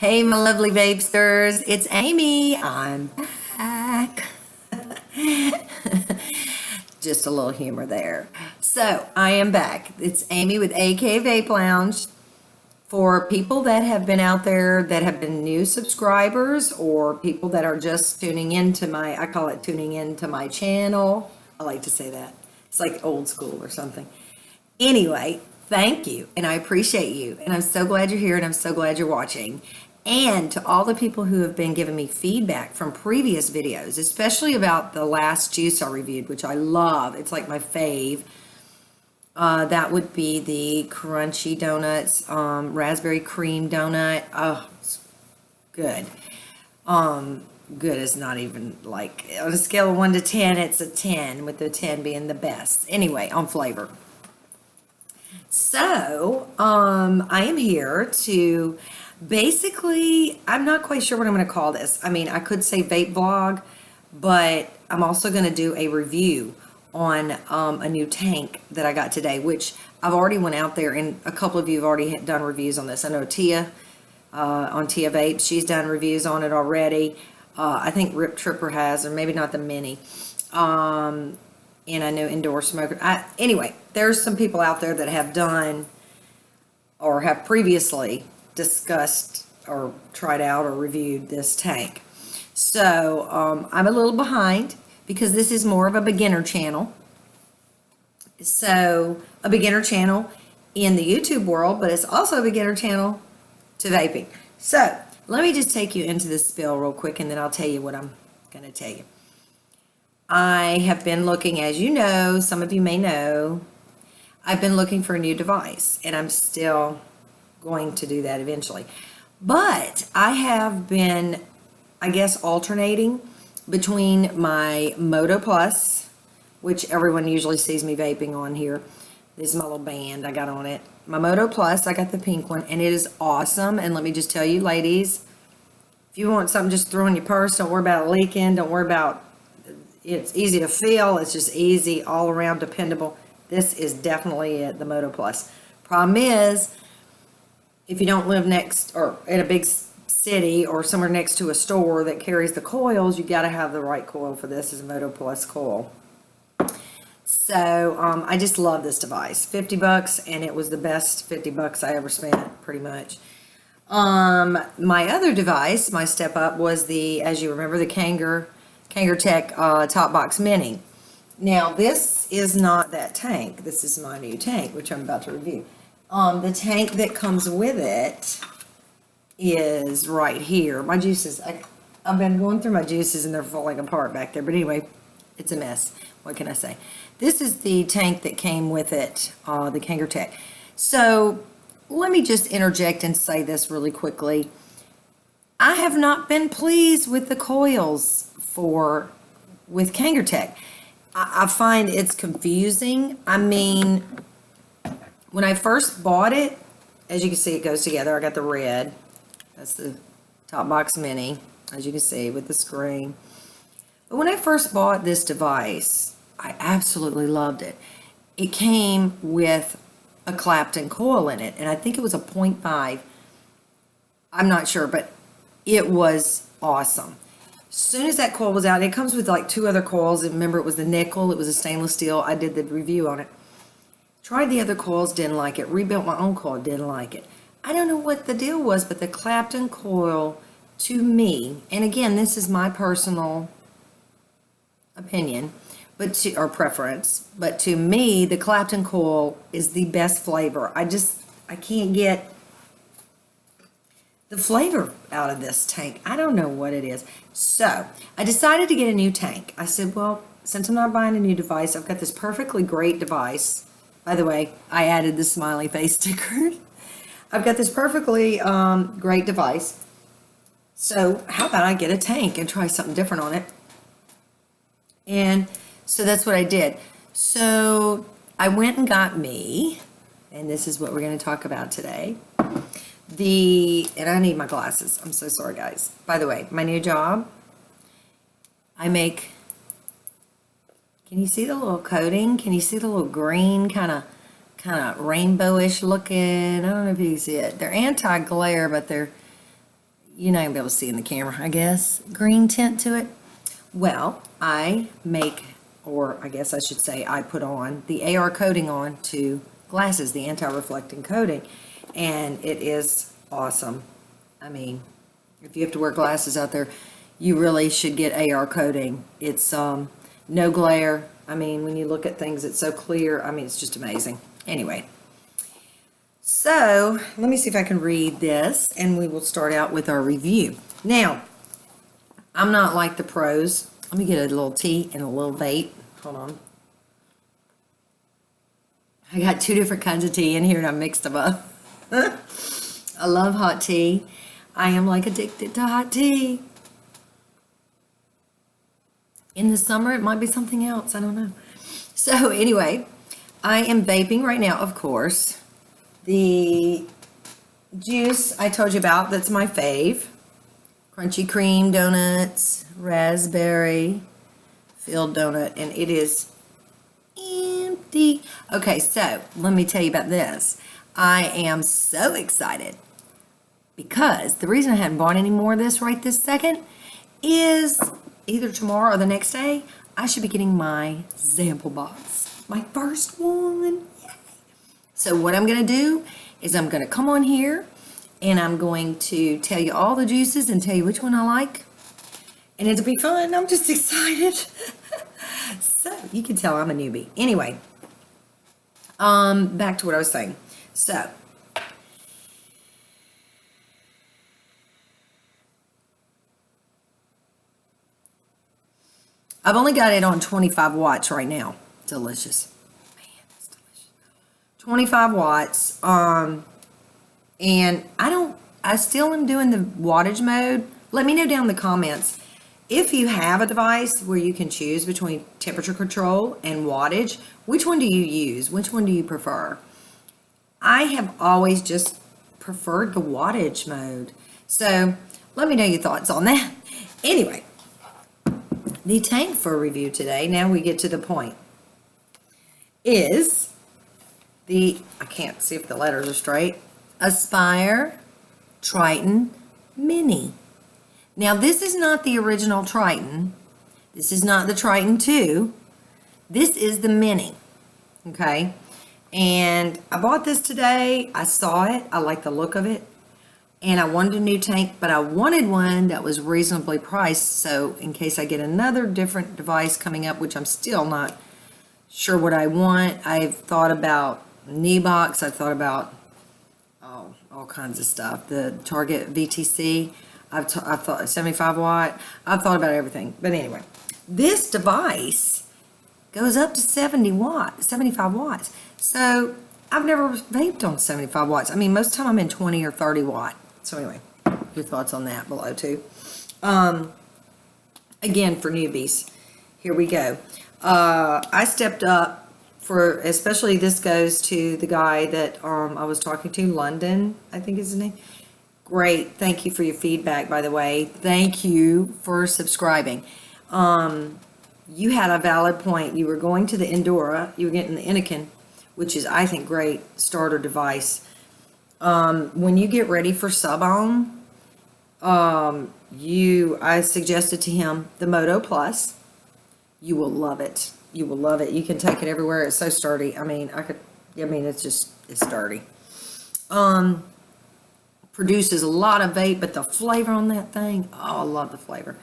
Hey, my lovely vapesters, it's Amy. I'm back. Just a little humor there. So, I am back. It's Amy with AK Vape Lounge. For people that have been out there that have been new subscribers or people that are just tuning into I call it tuning into my channel. I like to say that. It's like old school or something. Anyway, thank you, and I appreciate you, and I'm so glad you're here, and I'm so glad you're watching. And to all the people who have been giving me feedback from previous videos, especially about the last juice I reviewed, which I love. It's like my fave. That would be the Crunchy Donuts, raspberry cream donut. Oh, it's good. Good is not even like, on a scale of 1 to 10, it's a 10, with the 10 being the best. Anyway, on flavor. So, I am here to basically, I'm not quite sure what I'm going to call this. I mean, I could say vape vlog, but I'm also going to do a review on a new tank that I got today, which I've already went out there, and a couple of you have already done reviews on this. I know Tia on Tia Vape, she's done reviews on it already. I think Rip Tripper has, or maybe not the mini. And I know Indoor Smoker. Anyway, there's some people out there that have done or have previously discussed or tried out or reviewed this tank. So I'm a little behind because this is more of a beginner channel. So a beginner channel in the YouTube world, but it's also a beginner channel to vaping. So let me just take you into this spill real quick, and then I'll tell you what I'm going to tell you. I have been looking, as you know, some of you may know, I've been looking for a new device, and I'm still going to do that eventually. But I have been, I guess, alternating between my Moto Plus, which everyone usually sees me vaping on here. This is my little band I got on it. My Moto Plus, I got the pink one, and it is awesome. And let me just tell you, ladies, if you want something just throw in your purse, don't worry about it leaking, don't worry about it's easy to feel. It's just easy, all around, dependable. This is definitely it, the Moto Plus. Problem is, if you don't live next or in a big city or somewhere next to a store that carries the coils, you got to have the right coil for this. Is a Moto Plus coil. So I just love this device. $50, and it was the best $50 I ever spent, pretty much. My other device, my step up, was the, as you remember, the Kangertech Top Box Mini. Now, this is not that tank. This is my new tank, which I'm about to review. The tank that comes with it is right here. My juices, I've been going through my juices, and they're falling apart back there. But anyway, it's a mess. What can I say? This is the tank that came with it, the Kangertech. So let me just interject and say this really quickly. I have not been pleased with the coils with Kangertech. I find it's confusing. I mean, when I first bought it, as you can see, it goes together. I got the red. That's the Top Box Mini, as you can see, with the screen. But when I first bought this device, I absolutely loved it. It came with a Clapton coil in it, and I think it was a 0.5. I'm not sure, but it was awesome. As soon as that coil was out, it comes with like 2 other coils. And remember, it was the nickel, it was a stainless steel. I did the review on it. Tried the other coils, didn't like it. Rebuilt my own coil, didn't like it. I don't know what the deal was, but the Clapton coil, to me, and again, this is my personal opinion, or preference, but to me, the Clapton coil is the best flavor. I can't get the flavor out of this tank. I don't know what it is. So I decided to get a new tank. I said, well, since I'm not buying a new device, I've got this perfectly great device. By the way, I added the smiley face sticker. I've got this perfectly great device. So how about I get a tank and try something different on it? And so that's what I did. So I went and got me, and this is what we're going to talk about today. And I need my glasses. I'm so sorry, guys. By the way, my new job, can you see the little coating? Can you see the little green kind of rainbowish looking? I don't know if you can see it. They're anti-glare, but they're you're not gonna be able to see in the camera, I guess, green tint to it. Well, I make, or I guess I should say I put on the AR coating on to glasses, the anti-reflecting coating, and it is awesome. I mean, if you have to wear glasses out there, you really should get AR coating. It's no glare. I mean, when you look at things, it's so clear. I mean, it's just amazing. Anyway, so let me see if I can read this, and we will start out with our review. Now, I'm not like the pros. Let me get a little tea and a little vape. Hold on. I got 2 different kinds of tea in here, and I mixed them up. I love hot tea. I am like addicted to hot tea. In the summer, it might be something else. I don't know. So anyway, I am vaping right now, of course. The juice I told you about, that's my fave. Crunchy cream donuts, raspberry filled donut, and it is empty. Okay, so let me tell you about this. I am so excited because the reason I haven't bought any more of this right this second is either tomorrow or the next day, I should be getting my sample box. My first one. Yay. So what I'm going to do is I'm going to come on here and I'm going to tell you all the juices and tell you which one I like. And it'll be fun. I'm just excited. So you can tell I'm a newbie. Anyway, back to what I was saying. So I've only got it on 25 watts right now. Delicious. Man, that's delicious. 25 watts. And I still am doing the wattage mode. Let me know down in the comments if you have a device where you can choose between temperature control and wattage. Which one do you use? Which one do you prefer? I have always just preferred the wattage mode. So let me know your thoughts on that. Anyway, the tank for review today, now we get to the point, is the, I can't see if the letters are straight, Aspire Triton Mini. Now this is not the original Triton. This is not the Triton 2. This is the Mini, okay? And I bought this today. I saw it. I like the look of it. And I wanted a new tank, but I wanted one that was reasonably priced. So in case I get another different device coming up, which I'm still not sure what I want. I've thought about knee box. I've thought about all kinds of stuff. The Target VTC. I've thought 75 watt. I've thought about everything. But anyway, this device goes up to 75 watts. So I've never vaped on 75 watts. I mean, most of the time I'm in 20 or 30 watt. So anyway, your thoughts on that below too. Again, for newbies, here we go. I stepped up for, especially this goes to the guy that I was talking to, London, I think is his name. Great. Thank you for your feedback, by the way. Thank you for subscribing. You had a valid point. You were going to the Endura. You were getting the Anakin, which is, I think, great starter device. When you get ready for sub-ohm, I suggested to him the Moto Plus. You will love it. You will love it. You can take it everywhere. It's so sturdy. I mean, it's sturdy. Produces a lot of vape, but the flavor on that thing, oh, I love the flavor.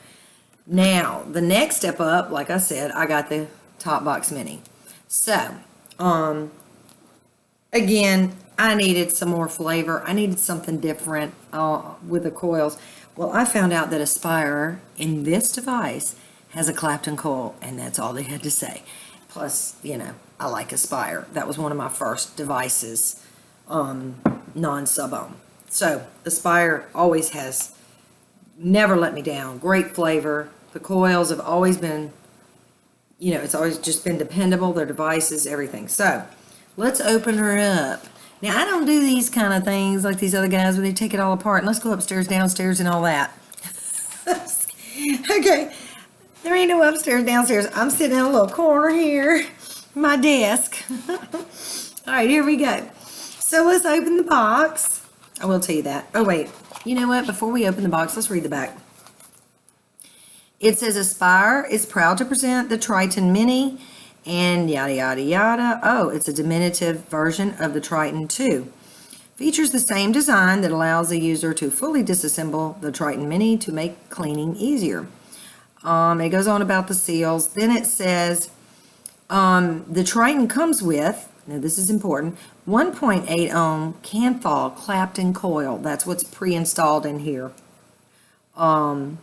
Now, the next step up, like I said, I got the Top Box Mini. So, again, I needed some more flavor. I needed something different with the coils. Well, I found out that Aspire in this device has a Clapton coil, and that's all they had to say. Plus, I like Aspire. That was one of my first devices, non-sub-ohm. So, Aspire always has never let me down. Great flavor. The coils have always been, it's always just been dependable. Their devices, everything. So, let's open her up. Now, I don't do these kind of things like these other guys where they take it all apart. Let's go upstairs, downstairs, and all that. Okay. There ain't no upstairs, downstairs. I'm sitting in a little corner here, my desk. All right, here we go. So let's open the box. I will tell you that. Oh, wait. You know what? Before we open the box, let's read the back. It says Aspire is proud to present the Triton Mini and yada yada yada. Oh, it's a diminutive version of the Triton 2. Features the same design that allows the user to fully disassemble the Triton Mini to make cleaning easier. It goes on about the seals. Then it says the Triton comes with, now this is important, 1.8 ohm Canthal Clapton coil. That's what's pre-installed in here. And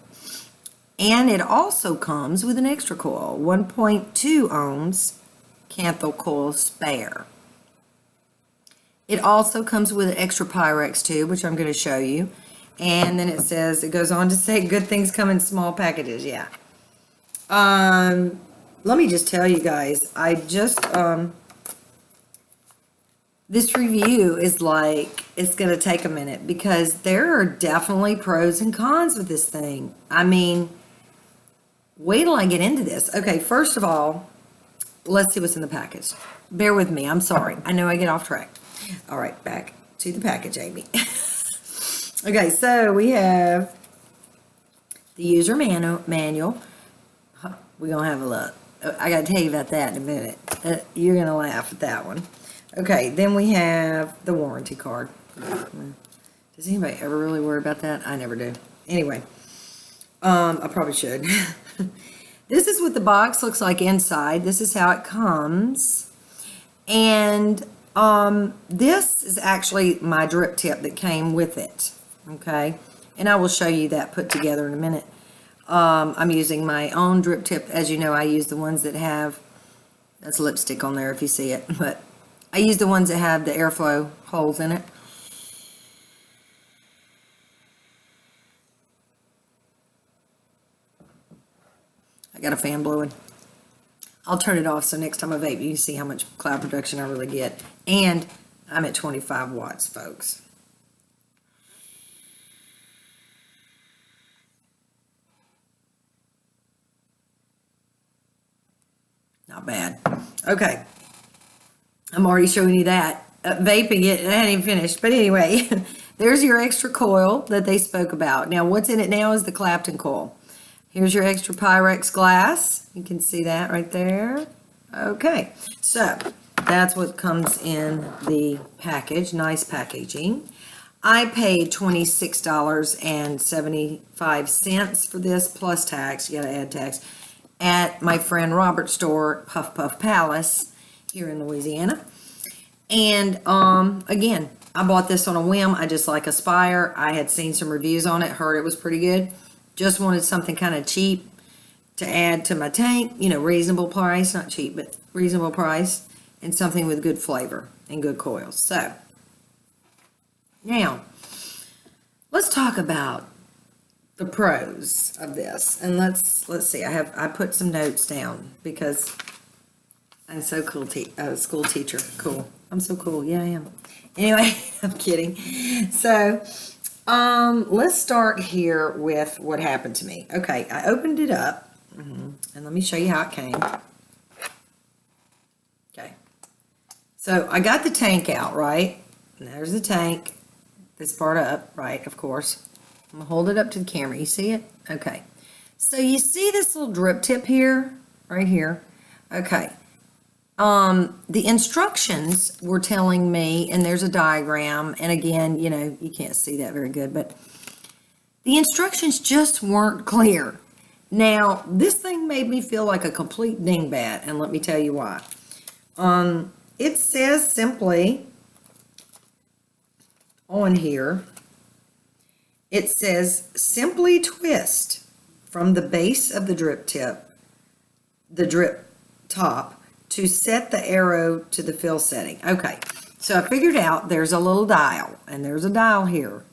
it also comes with an extra coil, 1.2 ohms Canthal coil spare. It also comes with an extra Pyrex tube, which I'm going to show you. And then it says, it goes on to say, good things come in small packages. Yeah. Let me just tell you guys, I just, this review is like, it's going to take a minute because there are definitely pros and cons with this thing. I mean, wait till I get into this. Okay, first of all, let's see what's in the package. Bear with me. I'm sorry. I know I get off track. All right, back to the package, Amy. Okay, so we have the user manual. We're going to have a look. I got to tell you about that in a minute. You're going to laugh at that one. Okay, then we have the warranty card. Does anybody ever really worry about that? I never do. Anyway, I probably should. This is what the box looks like inside. This is how it comes. And this is actually my drip tip that came with it. Okay, and I will show you that put together in a minute. I'm using my own drip tip. As you know, I use the ones that have, that's lipstick on there if you see it, but I use the ones that have the airflow holes in it. I got a fan blowing. I'll turn it off so next time I vape you can see how much cloud production I really get. And I'm at 25 watts, folks. Not bad. Okay. I'm already showing you that. Vaping it, I hadn't even finished. But anyway, there's your extra coil that they spoke about. Now, what's in it now is the Clapton coil. Here's your extra Pyrex glass. You can see that right there. Okay, so that's what comes in the package. Nice packaging. I paid $26.75 for this plus tax. You gotta add tax. At my friend Robert's store, Puff Puff Palace, here in Louisiana. And again, I bought this on a whim. I just like Aspire. I had seen some reviews on it, heard it was pretty good. Just wanted something kind of cheap to add to my tank, you know, reasonable price, not cheap, but reasonable price, and something with good flavor and good coils. So now let's talk about the pros of this. And let's see. I put some notes down because I'm so cool. School teacher, cool. I'm so cool. Yeah, I am. Anyway, I'm kidding. So let's start here with what happened to me. Okay, I opened it up, and let me show you how it came. Okay, so I got the tank out, right? And there's the tank. This part up, right, of course. I'm gonna hold it up to the camera. You see it? Okay. So you see this little drip tip here, right here? Okay. The instructions were telling me, and there's a diagram, and again, you know, you can't see that very good, but the instructions just weren't clear. Now, this thing made me feel like a complete dingbat, and let me tell you why. It says simply on here, it says simply twist from the base of the drip tip, the drip top, to set the arrow to the fill setting. Okay, so I figured out there's a little dial, and there's a dial here.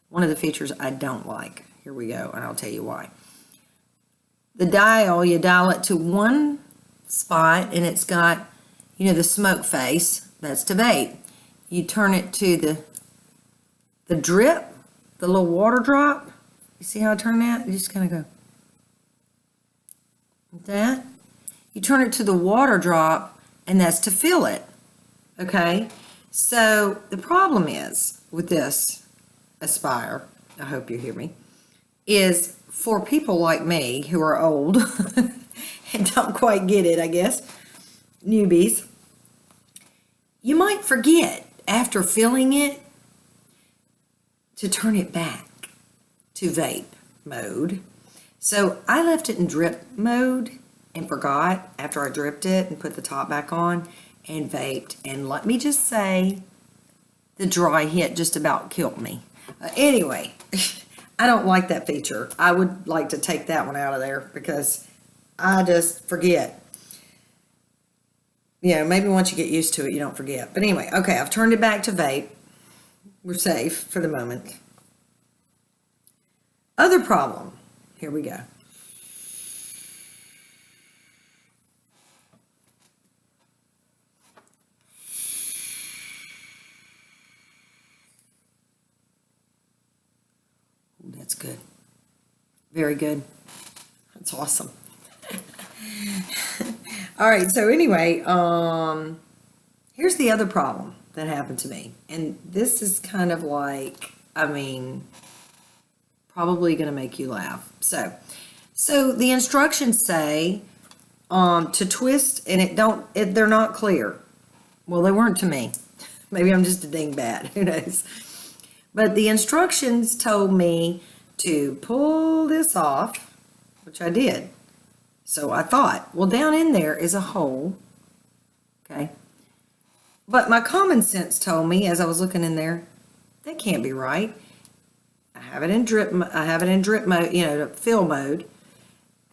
One of the features I don't like. Here we go, and I'll tell you why. The dial, you dial it to one spot, and it's got, you know, the smoke face. That's to vape. You turn it to the drip, the little water drop. You see how I turn that? You just kind of go like that. You turn it to the water drop, and that's to fill it. Okay? So the problem is with this, aspire, I hope you hear me, is for people like me who are old and don't quite get it, I guess, newbies, you might forget after filling it to turn it back to vape mode. So I left it in drip mode and forgot after I dripped it and put the top back on and vaped. And let me just say, the dry hit just about killed me. Anyway, I don't like that feature. I would like to take that one out of there because I just forget. You know, maybe once you get used to it, you don't forget. But anyway, okay, I've turned it back to vape. We're safe for the moment. Other problem. Here we go. That's good. Very good. That's awesome. All right, so anyway, here's the other problem that happened to me. And this is kind of like, I mean, probably going to make you laugh. So the instructions say to twist, and they're not clear. Well, they weren't to me. Maybe I'm just a dingbat. Who knows? But the instructions told me to pull this off, which I did. So I thought, well, down in there is a hole. Okay. But my common sense told me as I was looking in there, that can't be right. I have it in drip mode, you know, fill mode.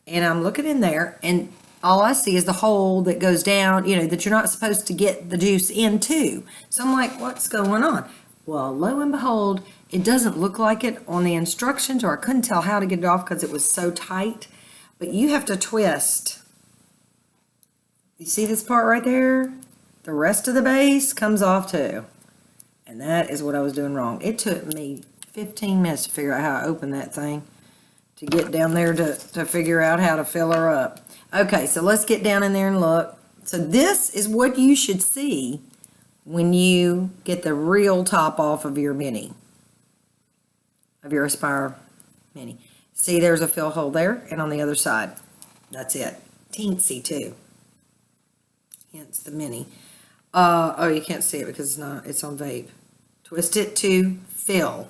And I'm looking in there and all I see is the hole that goes down, you know, that you're not supposed to get the juice into. So I'm like, what's going on? Well, lo and behold, it doesn't look like it on the instructions, or I couldn't tell how to get it off because it was so tight. But you have to twist. You see this part right there? The rest of the base comes off too. And that is what I was doing wrong. It took me 15 minutes to figure out how to open that thing, to get down there to figure out how to fill her up. Okay, so let's get down in there and look. So this is what you should see when you get the real top off of your mini, of your Aspire mini. See, there's a fill hole there, and on the other side, that's it. Teensy too. Hence the mini. Oh, you can't see it because it's on vape. Twist it to fill.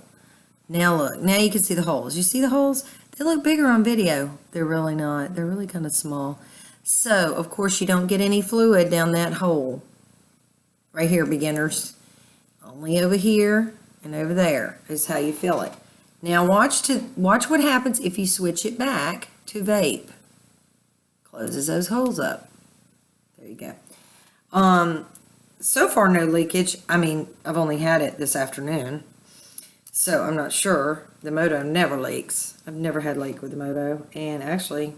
Now look, now you can see the holes. You see the holes? They look bigger on video. They're really not. They're really kind of small. So, of course, you don't get any fluid down that hole. Right here, beginners. Only over here and over there is how you fill it. Now watch what happens if you switch it back to vape. Closes those holes up. There you go. So far no leakage. I mean, I've only had it this afternoon, so I'm not sure. The Moto never leaks. I've never had leak with the Moto, and actually,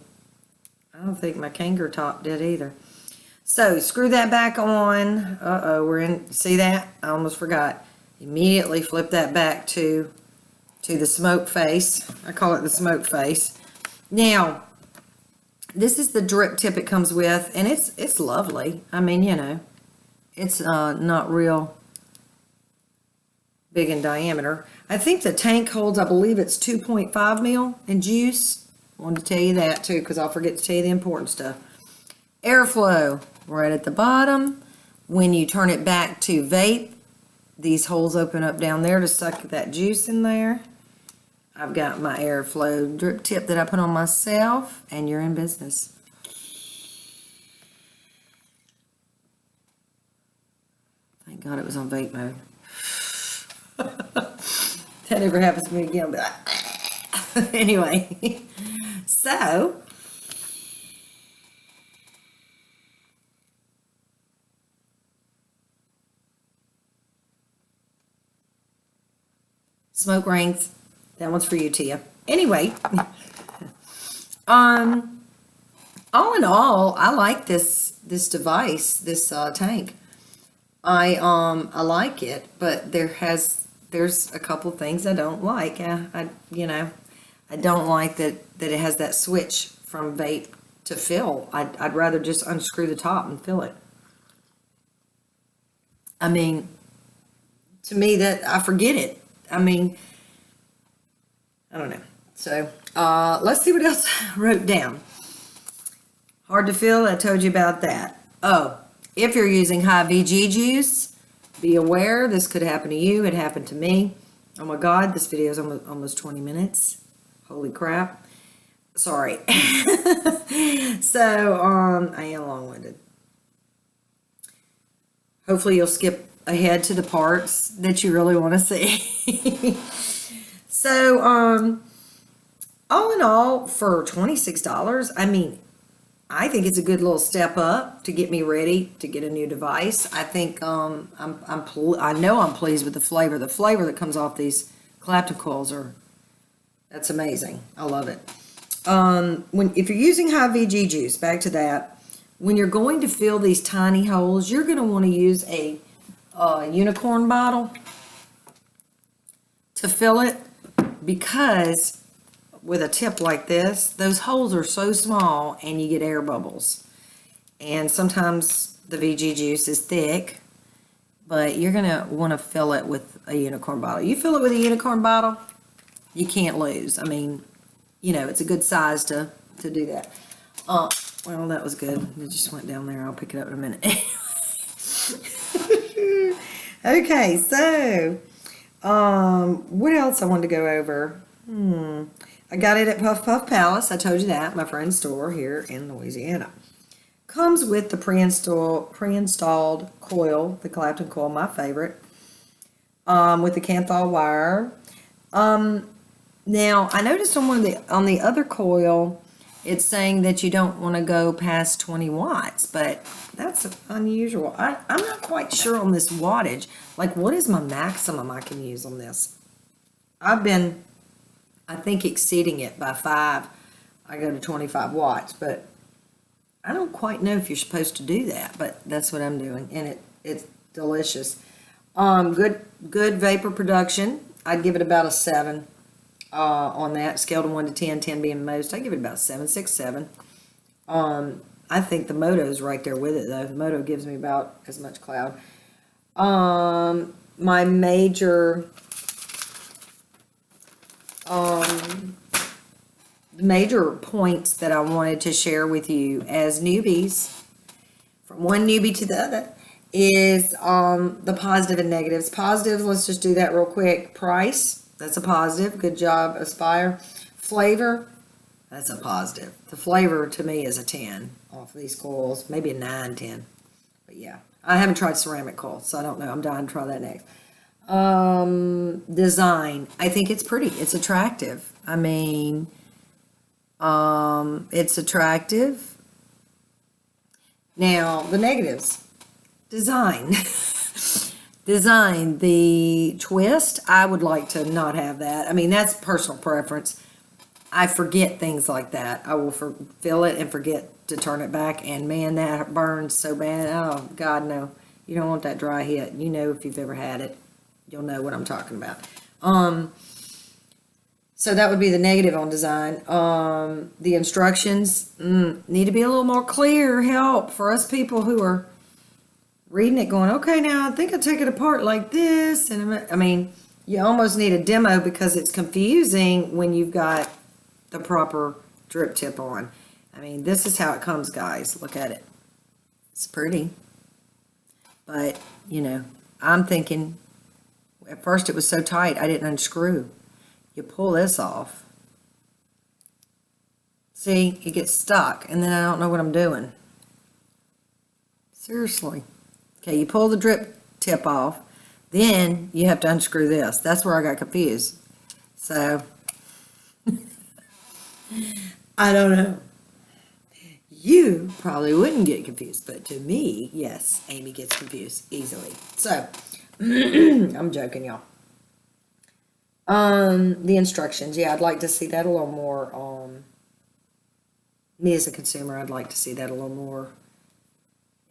I don't think my Kangaroo top did either. So screw that back on. We're in. See that? I almost forgot. Immediately flip that back to the smoke face. I call it the smoke face. Now, this is the drip tip it comes with, and it's lovely. I mean, you know, it's not real big in diameter. I think the tank holds, I believe it's 2.5 mil in juice. I wanted to tell you that too, because I'll forget to tell you the important stuff. Airflow right at the bottom. When you turn it back to vape, these holes open up down there to suck that juice in there. I've got my airflow drip tip that I put on myself, and you're in business. Thank God it was on vape mode. That never happens to me again, but anyway. So, smoke rings. That one's for you, Tia. Anyway, all in all, I like this device, this tank. I like it, but there's a couple things I don't like. I don't like that it has that switch from vape to fill. I'd rather just unscrew the top and fill it. I mean, to me, that I forget it. I mean, I don't know. So, let's see what else I wrote down. Hard to fill, I told you about that. Oh, if you're using high VG juice, be aware this could happen to you. It happened to me. Oh my God, this video is almost 20 minutes. Holy crap. Sorry. So, I am long-winded. Hopefully you'll skip ahead to the parts that you really want to see. So, all in all, for $26, I mean, I think it's a good little step up to get me ready to get a new device. I think I know I'm pleased with the flavor. The flavor that comes off these Clapton coils that's amazing. I love it. If you're using high VG juice, back to that, when you're going to fill these tiny holes, you're going to want to use a unicorn bottle to fill it, because with a tip like this, those holes are so small and you get air bubbles. And sometimes the VG juice is thick, but you're going to want to fill it with a unicorn bottle. You fill it with a unicorn bottle, you can't lose. I mean, you know, it's a good size to do that. Well, that was good. It just went down there. I'll pick it up in a minute. Okay, so what else I wanted to go over? I got it at Puff Puff Palace. I told you that, my friend's store here in Louisiana. Comes with the pre-installed coil, the Clapton coil, my favorite, with the Canthal wire. Now I noticed on the other coil, it's saying that you don't want to go past 20 watts, but that's unusual. I'm not quite sure on this wattage. Like, what is my maximum I can use on this? I've been, I think, exceeding it by 5. I go to 25 watts, but I don't quite know if you're supposed to do that, but that's what I'm doing, and it's delicious. Good vapor production. I'd give it about a 7 on that, scale to 1 to 10, 10 being most. I give it about 7, 6, 7. I think the Moto's right there with it, though. The Moto gives me about as much cloud. My major points that I wanted to share with you as newbies, from one newbie to the other, is the positive and negatives. Positives, let's just do that real quick. Price, that's a positive. Good job, Aspire. Flavor, that's a positive. The flavor to me is a 10 off of these coils, maybe a 9, 10. But yeah, I haven't tried ceramic coils, so I don't know. I'm dying to try that next. Design, I think it's pretty. It's attractive. I mean, it's attractive. Now, the negatives. Design. Design, the twist, I would like to not have that. I mean, that's personal preference. I forget things like that. I will fill it and forget to turn it back, and man, that burns so bad. Oh, God, no. You don't want that dry hit. You know, if you've ever had it, you'll know what I'm talking about. So that would be the negative on design. The instructions need to be a little more clear. Help for us people who are reading it going, okay, now I think I'll take it apart like this. And I mean, you almost need a demo because it's confusing when you've got the proper drip tip on. I mean, this is how it comes, guys. Look at it. It's pretty. But, you know, I'm thinking, at first it was so tight, I didn't unscrew. You pull this off. See, it gets stuck, and then I don't know what I'm doing. Seriously. Okay, you pull the drip tip off, then you have to unscrew this. That's where I got confused. So, I don't know. You probably wouldn't get confused, but to me, yes, Amy gets confused easily. So, I'm joking, y'all. The instructions, yeah, I'd like to see that a little more. Me as a consumer, I'd like to see that a little more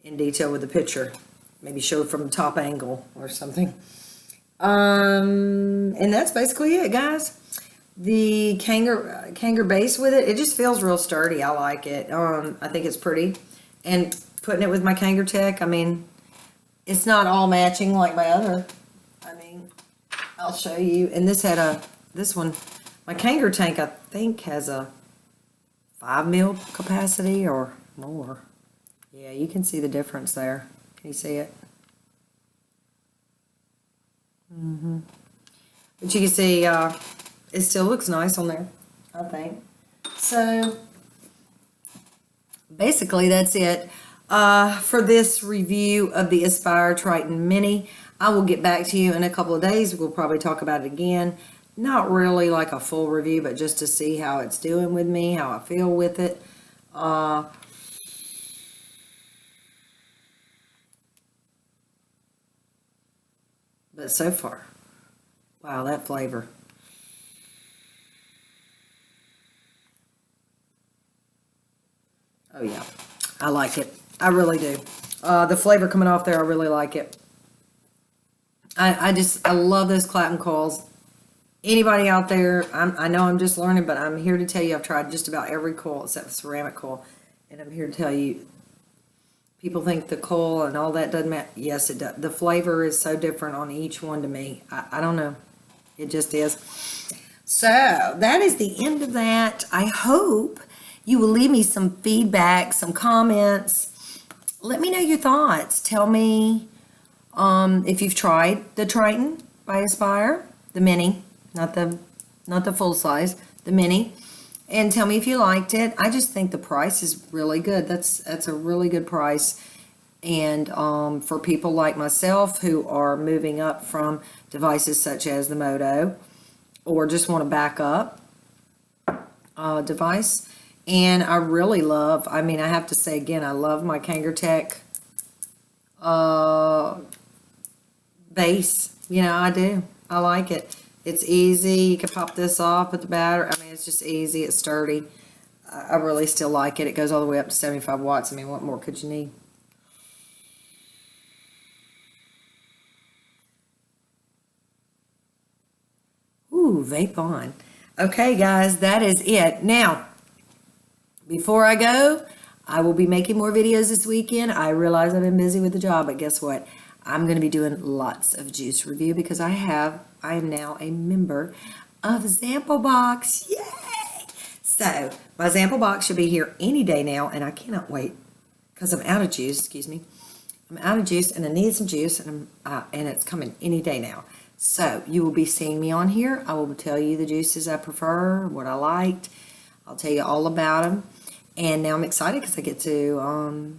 in detail with the picture. Maybe show it from the top angle or something. And that's basically it, guys. The Kanger base with it just feels real sturdy. I like it. I think it's pretty. And putting it with my Kanger Tech, I mean, it's not all matching like my other. I mean, I'll show you. And this one My Kanger tank, I think, has a 5 mil capacity or more. Yeah, you can see the difference there. Can you see it? But you can see it still looks nice on there, I think. So basically that's it for this review of the Aspire Triton Mini. I will get back to you in a couple of days. We'll probably talk about it again. Not really like a full review, but just to see how it's doing with me, how I feel with it. But so far, wow, that flavor. Oh yeah, I like it. I really do. The flavor coming off there, I really like it. I love those Clapton coils. Anybody out there, I know I'm just learning, but I'm here to tell you I've tried just about every coil except ceramic coil. And I'm here to tell you, people think the coil and all that doesn't matter. Yes, it does. The flavor is so different on each one to me. I don't know. It just is. So that is the end of that. I hope you will leave me some feedback, some comments. Let me know your thoughts. Tell me if you've tried the Triton by Aspire, the mini, not the full size, the mini, and tell me if you liked it. I just think the price is really good. That's a really good price. And for people like myself who are moving up from devices such as the Moto, or just want to back up device. And I really love, I mean, I have to say again, I love my Kangertech base. You know, I do. I like it. It's easy. You can pop this off, put the battery. I mean, it's just easy. It's sturdy. I really still like it. It goes all the way up to 75 watts. I mean, what more could you need? Ooh, vape on. Okay, guys, that is it. Now, before I go, I will be making more videos this weekend. I realize I've been busy with the job, but guess what? I'm going to be doing lots of juice review because I am now a member of Sample Box. Yay! So, my Sample Box should be here any day now, and I cannot wait because I'm out of juice, excuse me. I'm out of juice, and I need some juice, and it's coming any day now. So, you will be seeing me on here. I will tell you the juices I prefer, what I liked. I'll tell you all about them. And now I'm excited because I get to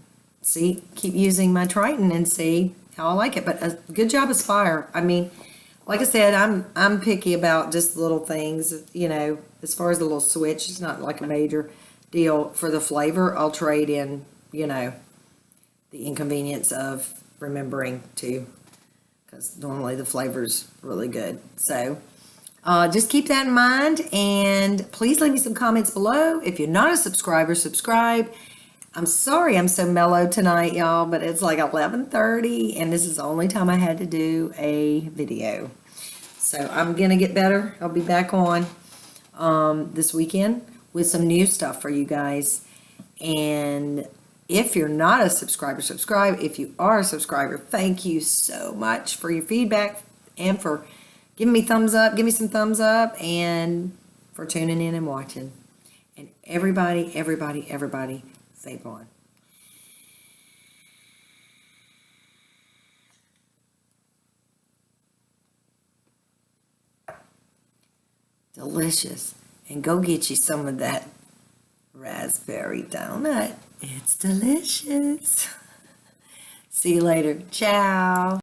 keep using my Triton and see how I like it. But a good job, Aspire. I mean, like I said, I'm picky about just little things. You know, as far as the little switch, it's not like a major deal. For the flavor, I'll trade in, you know, the inconvenience of remembering to, because normally the flavor's really good. So just keep that in mind, and please leave me some comments below. If you're not a subscriber, subscribe. I'm sorry I'm so mellow tonight, y'all, but it's like 11:30, and this is the only time I had to do a video. So I'm going to get better. I'll be back on this weekend with some new stuff for you guys. And if you're not a subscriber, subscribe. If you are a subscriber, thank you so much for your feedback and for giving me thumbs up. Give me some thumbs up, and for tuning in and watching. And everybody, vape on. Delicious. And go get you some of that raspberry donut. It's delicious. See you later. Ciao.